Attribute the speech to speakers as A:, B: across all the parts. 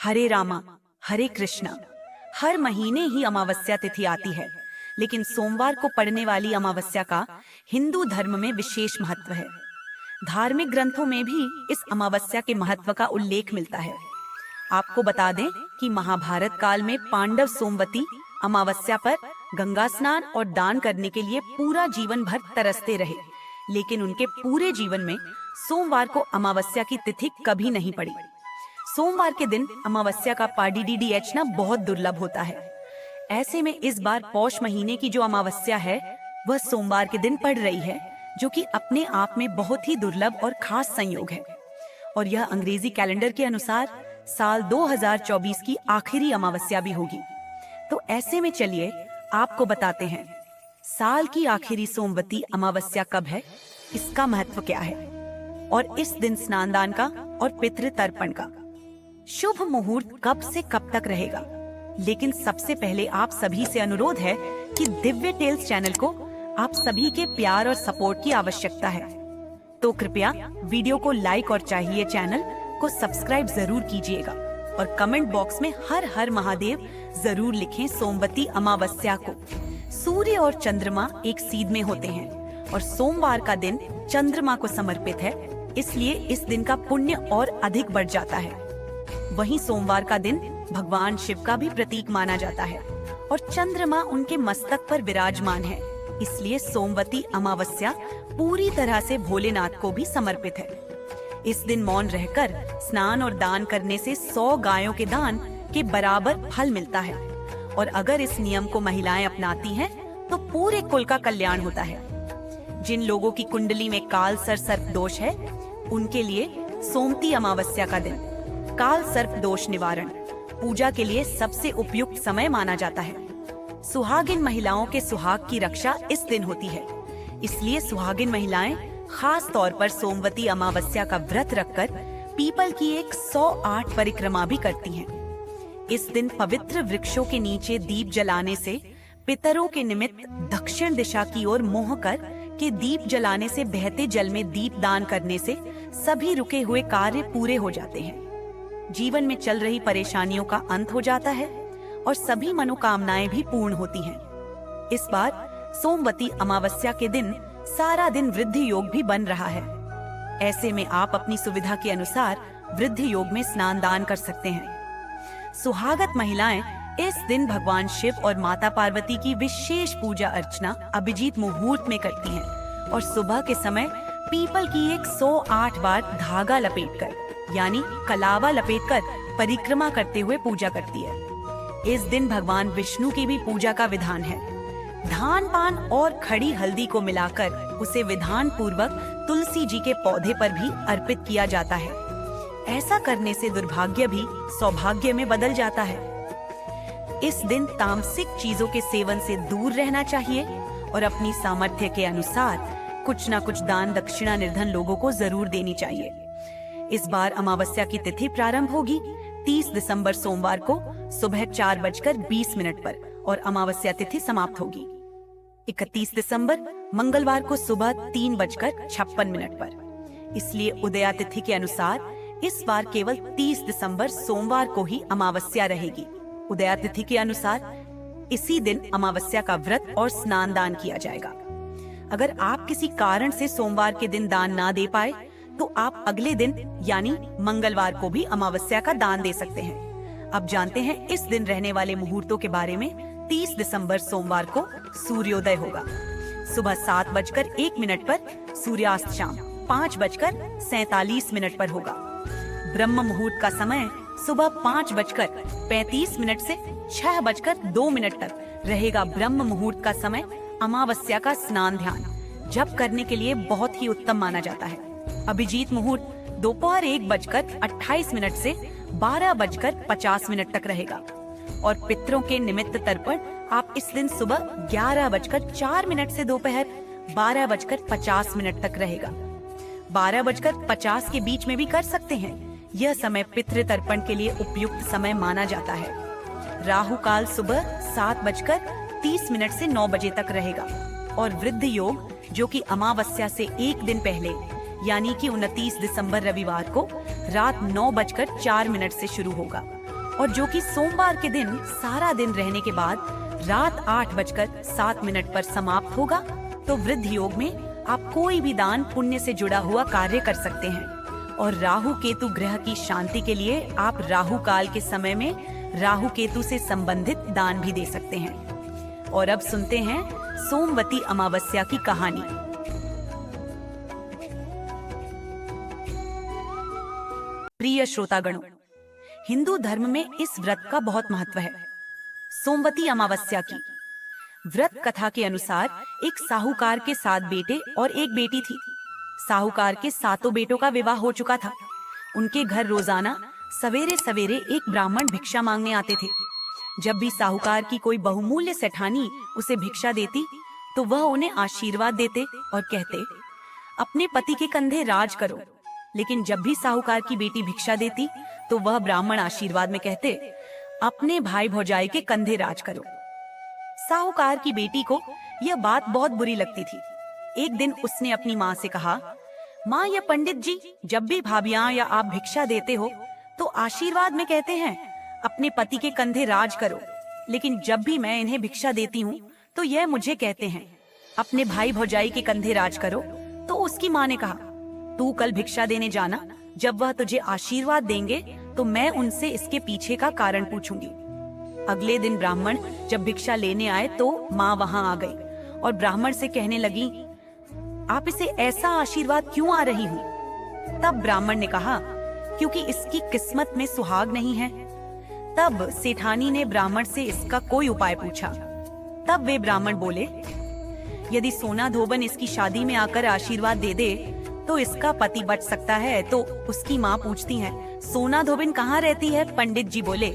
A: हरे रामा हरे कृष्णा। हर महीने ही अमावस्या तिथि आती है, लेकिन सोमवार को पड़ने वाली अमावस्या का हिंदू धर्म में विशेष महत्व है। धार्मिक ग्रंथों में भी इस अमावस्या के महत्व का उल्लेख मिलता है। आपको बता दें कि महाभारत काल में पांडव सोमवती अमावस्या पर गंगा स्नान और दान करने के लिए पूरा जीवन भर तरसते रहे, लेकिन उनके पूरे जीवन में सोमवार को अमावस्या की तिथि कभी नहीं पड़ी। सोमवार के दिन अमावस्या का पाडीडीडीएच बहुत दुर्लभ होता है। ऐसे में इस बार पौष महीने की जो अमावस्या है वह सोमवार के दिन पड़ रही है, जो कि अपने आप में बहुत ही दुर्लभ और खास संयोग है। और यह अंग्रेजी कैलेंडर के अनुसार साल 2024 की आखिरी अमावस्या भी होगी। तो ऐसे में चलिए आपको बताते हैं साल की आखिरी सोमवती अमावस्या कब है, इसका महत्व क्या है और इस दिन स्नान दान का और पितृ तर्पण का शुभ मुहूर्त कब से कब तक रहेगा। लेकिन सबसे पहले आप सभी से अनुरोध है कि दिव्य टेल्स चैनल को आप सभी के प्यार और सपोर्ट की आवश्यकता है, तो कृपया वीडियो को लाइक और चाहिए चैनल को सब्सक्राइब जरूर कीजिएगा और कमेंट बॉक्स में हर हर महादेव जरूर लिखें। सोमवती अमावस्या को सूर्य और चंद्रमा एक सीध में होते हैं और सोमवार का दिन चंद्रमा को समर्पित है, इसलिए इस दिन का पुण्य और अधिक बढ़ जाता है। वहीं सोमवार का दिन भगवान शिव का भी प्रतीक माना जाता है और चंद्रमा उनके मस्तक पर विराजमान है, इसलिए सोमवती अमावस्या पूरी तरह से भोलेनाथ को भी समर्पित है। इस दिन मौन रहकर स्नान और दान करने से 100 गायों के दान के बराबर फल मिलता है और अगर इस नियम को महिलाएं अपनाती हैं तो पूरे कुल का कल्याण होता है। जिन लोगों की कुंडली में काल सर्प दोष है उनके लिए सोमती अमावस्या का दिन काल सर्प दोष निवारण पूजा के लिए सबसे उपयुक्त समय माना जाता है। सुहागिन महिलाओं के सुहाग की रक्षा इस दिन होती है, इसलिए सुहागिन महिलाएं खास तौर पर सोमवती अमावस्या का व्रत रखकर पीपल की एक 108 परिक्रमा भी करती हैं। इस दिन पवित्र वृक्षों के नीचे दीप जलाने से, पितरों के निमित्त दक्षिण दिशा की ओर मोह कर के दीप जलाने से, बहते जल में दीप दान करने से सभी रुके हुए कार्य पूरे हो जाते हैं। जीवन में चल रही परेशानियों का अंत हो जाता है और सभी मनोकामनाएं भी पूर्ण होती हैं। इस बार सोमवती अमावस्या के दिन सारा दिन वृद्धि योग भी बन रहा है। ऐसे में आप अपनी सुविधा के अनुसार वृद्धि योग में स्नान दान कर सकते हैं। सुहागत महिलाएं इस दिन भगवान शिव और माता पार्वती की विशेष पूजा अर्चना अभिजीत मुहूर्त में करती हैं और सुबह के समय पीपल की एक 108 बार धागा लपेटकर यानी कलावा लपेटकर परिक्रमा करते हुए पूजा करती है। इस दिन भगवान विष्णु की भी पूजा का विधान है। धान पान और खड़ी हल्दी को मिलाकर उसे विधान पूर्वक तुलसी जी के पौधे पर भी अर्पित किया जाता है। ऐसा करने से दुर्भाग्य भी सौभाग्य में बदल जाता है। इस दिन तामसिक चीजों के सेवन से दूर रहना चाहिए और अपनी सामर्थ्य के अनुसार कुछ न कुछ दान दक्षिणा निर्धन लोगों को जरूर देनी चाहिए। इस बार अमावस्या की तिथि प्रारंभ होगी 30 दिसंबर सोमवार को सुबह 4:20 पर और अमावस्या तिथि समाप्त होगी 31 दिसंबर मंगलवार को सुबह 3:56 पर। इसलिए उदया तिथि के अनुसार इस बार केवल 30 दिसंबर सोमवार को ही अमावस्या रहेगी। उदया तिथि के अनुसार इसी दिन अमावस्या का व्रत और स्नान दान किया जाएगा। अगर आप किसी कारण से सोमवार के दिन दान ना दे पाए तो आप अगले दिन यानी मंगलवार को भी अमावस्या का दान दे सकते हैं। अब जानते हैं इस दिन रहने वाले मुहूर्तों के बारे में। 30 दिसंबर सोमवार को सूर्योदय होगा सुबह 7:01 पर, सूर्यास्त शाम 5:47 पर होगा। ब्रह्म मुहूर्त का समय सुबह 5:35 से 6:02 तक रहेगा। ब्रह्म मुहूर्त का समय अमावस्या का स्नान ध्यान जप करने के लिए बहुत ही उत्तम माना जाता है। अभिजीत मुहूर्त दोपहर 1:28 से 12:50 तक रहेगा और पितरों के निमित्त तर्पण आप इस दिन सुबह 11:04 से दोपहर 12:50 तक रहेगा। 12:50 के बीच में भी कर सकते हैं। यह समय पितृ तर्पण के लिए उपयुक्त समय माना जाता है। राहु काल सुबह 7:30 से 9 बजे तक रहेगा और वृद्धि योग जो कि अमावस्या से एक दिन पहले यानी कि 29 दिसंबर रविवार को रात 9:04 से शुरू होगा और जो कि सोमवार के दिन सारा दिन रहने के बाद रात 8:07 पर समाप्त होगा, तो वृद्ध योग में आप कोई भी दान पुण्य से जुड़ा हुआ कार्य कर सकते हैं। और राहु केतु ग्रह की शांति के लिए आप राहु काल के समय में राहु केतु से संबंधित दान भी दे सकते हैं। और अब सुनते हैं सोमवती अमावस्या की कहानी। प्रिय श्रोतागणों, हिंदू धर्म में इस व्रत का बहुत महत्व है। सोमवती अमावस्या की व्रत कथा के अनुसार एक साहूकार के 7 बेटे और एक बेटी थी। साहूकार के 7 बेटों का विवाह हो चुका था। उनके घर रोजाना सवेरे सवेरे एक ब्राह्मण भिक्षा मांगने आते थे। जब भी साहूकार की कोई बहुमूल्य सेठानी उसे भिक्षा देती, तो वह उन्हें आशीर्वाद देते और कहते, अपने पति के कंधे राज करो। लेकिन जब भी साहूकार की बेटी भिक्षा देती, तो वह ब्राह्मण आशीर्वाद में कहते, अपने भाई भौजाई के कंधे राज करो। साहूकार की बेटी को यह बात बहुत बुरी लगती थी। एक दिन उसने अपनी माँ से कहा, माँ, यह पंडित जी जब भी भाभियां या आप भिक्षा देते हो तो आशीर्वाद में कहते हैं अपने पति के कंधे राज करो, लेकिन जब भी मैं इन्हें भिक्षा देती हूँ तो यह मुझे कहते हैं अपने भाई भौजाई के कंधे राज करो। तो उसकी माँ ने कहा, तू कल भिक्षा देने जाना, जब वह तुझे आशीर्वाद देंगे तो मैं उनसे इसके पीछे का कारण पूछूंगी। अगले दिन ब्राह्मण जब भिक्षा लेने आए तो माँ वहाँ आ गई और ब्राह्मण से कहने लगी, आप इसे ऐसा आशीर्वाद क्यों आ रही हूँ? तब ब्राह्मण ने कहा, क्योंकि इसकी किस्मत में सुहाग नहीं है। तब सेठानी ने ब्राह्मण से इसका कोई उपाय पूछा। तब वे ब्राह्मण बोले, यदि सोना धोबन इसकी शादी में आकर आशीर्वाद दे दे तो इसका पति बच सकता है। तो उसकी माँ पूछती है, सोना धोबन कहाँ रहती है? पंडित जी बोले,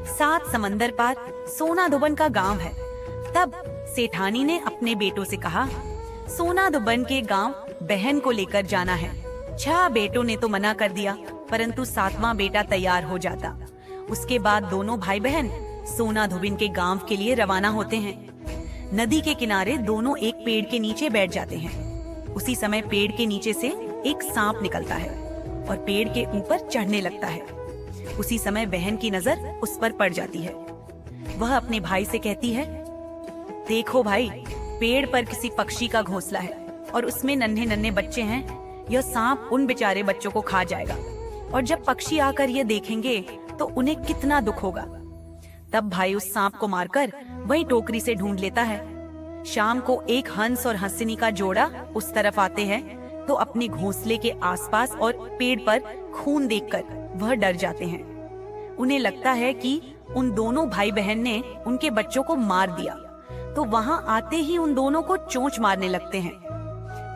A: 7 समंदर पार सोना धोबन का गांव है। तब सेठानी ने अपने बेटों से कहा, सोना धोबन के गांव बहन को लेकर जाना है। 6 बेटों ने तो मना कर दिया, परंतु 7वां बेटा तैयार हो जाता। उसके बाद दोनों भाई बहन सोना धोबिन के गांव के लिए रवाना होते हैं। नदी के किनारे दोनों एक पेड़ के नीचे बैठ जाते हैं। उसी समय पेड़ के नीचे से एक सांप निकलता है और पेड़ के ऊपर चढ़ने लगता है। उसी समय बहन की नजर उस पर पड़ जाती है। वह अपने भाई से कहती है, देखो भाई, पेड़ पर किसी पक्षी का घोंसला है और उसमें नन्हे नन्हे बच्चे हैं। यह सांप उन बेचारे बच्चों को खा जाएगा और जब पक्षी आकर ये देखेंगे तो उन्हें कितना दुख होगा। तब भाई उस सांप को मारकर वही टोकरी से ढूंढ लेता है। शाम को एक हंस और हंसिनी का जोड़ा उस तरफ आते हैं तो अपने घोंसले के आसपास और पेड़ पर खून देखकर वह डर जाते हैं। उन्हें लगता है कि उन दोनों भाई बहन ने उनके बच्चों को मार दिया, तो वहाँ आते ही उन दोनों को चोंच मारने लगते हैं।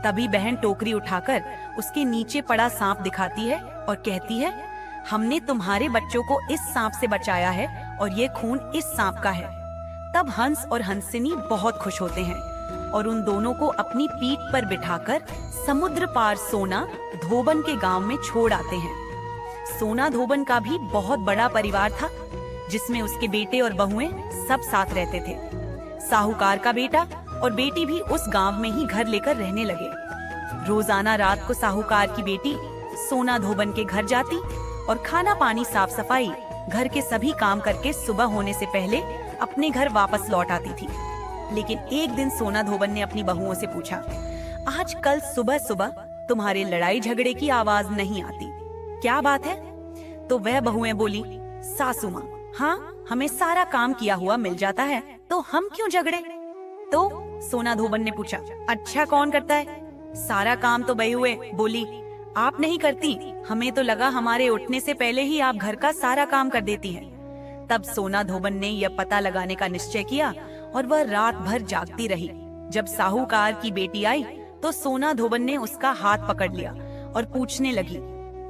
A: तभी बहन टोकरी उठाकर उसके नीचे पड़ा सांप दिखाती है और कहती है, हमने तुम्हारे बच्चों को इस सांप से बचाया है और ये खून इस सांप का है। तब हंस और हंसिनी बहुत खुश होते हैं और उन दोनों को अपनी पीठ पर बिठाकर समुद्र पार सोना धोबन के गांव में छोड़ आते हैं। सोना धोबन का भी बहुत बड़ा परिवार था, जिसमें उसके बेटे और बहुएं सब साथ रहते थे। साहूकार का बेटा और बेटी भी उस गांव में ही घर लेकर रहने लगे। रोजाना रात को साहूकार की बेटी सोना धोबन के घर जाती और खाना पानी साफ सफाई घर के सभी काम करके सुबह होने से पहले अपने घर वापस लौट आती थी। लेकिन एक दिन सोना धोबन ने अपनी बहुओं से पूछा, आज कल सुबह सुबह तुम्हारे लड़ाई झगड़े की आवाज नहीं आती, क्या बात है? तो वह बहुएं बोली, सासू माँ, हाँ, हमें सारा काम किया हुआ मिल जाता है तो हम क्यों झगड़े? तो सोना धोबन ने पूछा, अच्छा कौन करता है? सारा काम तो बहुएं बोली, आप नहीं करती, हमें तो लगा हमारे उठने से पहले ही आप घर का सारा काम कर देती हैं। तब सोना धोबन ने यह पता लगाने का निश्चय किया और वह रात भर जागती रही। जब साहूकार की बेटी आई तो सोना धोबन ने उसका हाथ पकड़ लिया और पूछने लगी,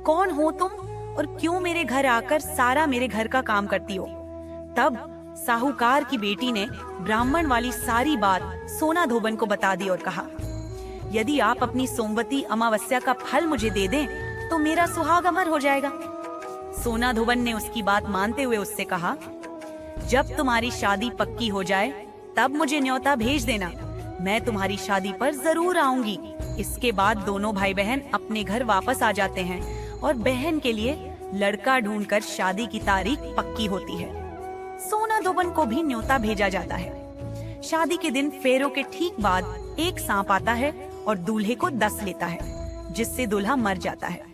A: कौन हो तुम और क्यों मेरे घर आकर सारा मेरे घर का काम करती हो? तब साहूकार की बेटी ने ब्राह्मण वाली सारी बात सोना धोबन को बता दी और कहा, यदि आप अपनी सोमवती अमावस्या का फल मुझे दे दें तो मेरा सुहाग अमर हो जाएगा। सोना धोबन ने उसकी बात मानते हुए उससे कहा, जब तुम्हारी शादी पक्की हो जाए तब मुझे न्योता भेज देना, मैं तुम्हारी शादी पर जरूर आऊंगी। इसके बाद दोनों भाई बहन अपने घर वापस आ जाते हैं और बहन के लिए लड़का ढूंढकर शादी की तारीख पक्की होती है। सोना धोबन को भी न्योता भेजा जाता है। शादी के दिन फेरों के ठीक बाद एक सांप आता है और दूल्हे को डस लेता है, जिससे दूल्हा मर जाता है।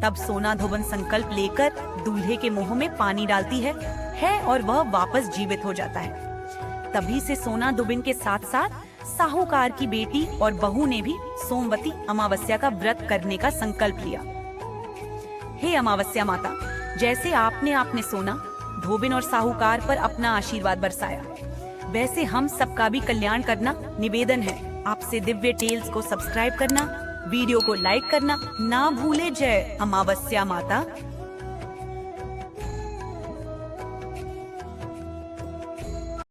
A: तब सोना धोबन संकल्प लेकर दूल्हे के मुंह में पानी डालती है और वह वापस जीवित हो जाता है। तभी से सोना धोबन के साथ साथ साहूकार की बेटी और बहू ने भी सोमवती अमावस्या का व्रत करने का संकल्प लिया। हे अमावस्या माता, जैसे आपने सोना धोबिन और साहूकार पर अपना आशीर्वाद बरसाया, वैसे हम सबका भी कल्याण करना निवेदन है। आपसे दिव्य टेल्स को सब्सक्राइब करना, वीडियो को लाइक करना ना भूले। जय अमावस्या माता।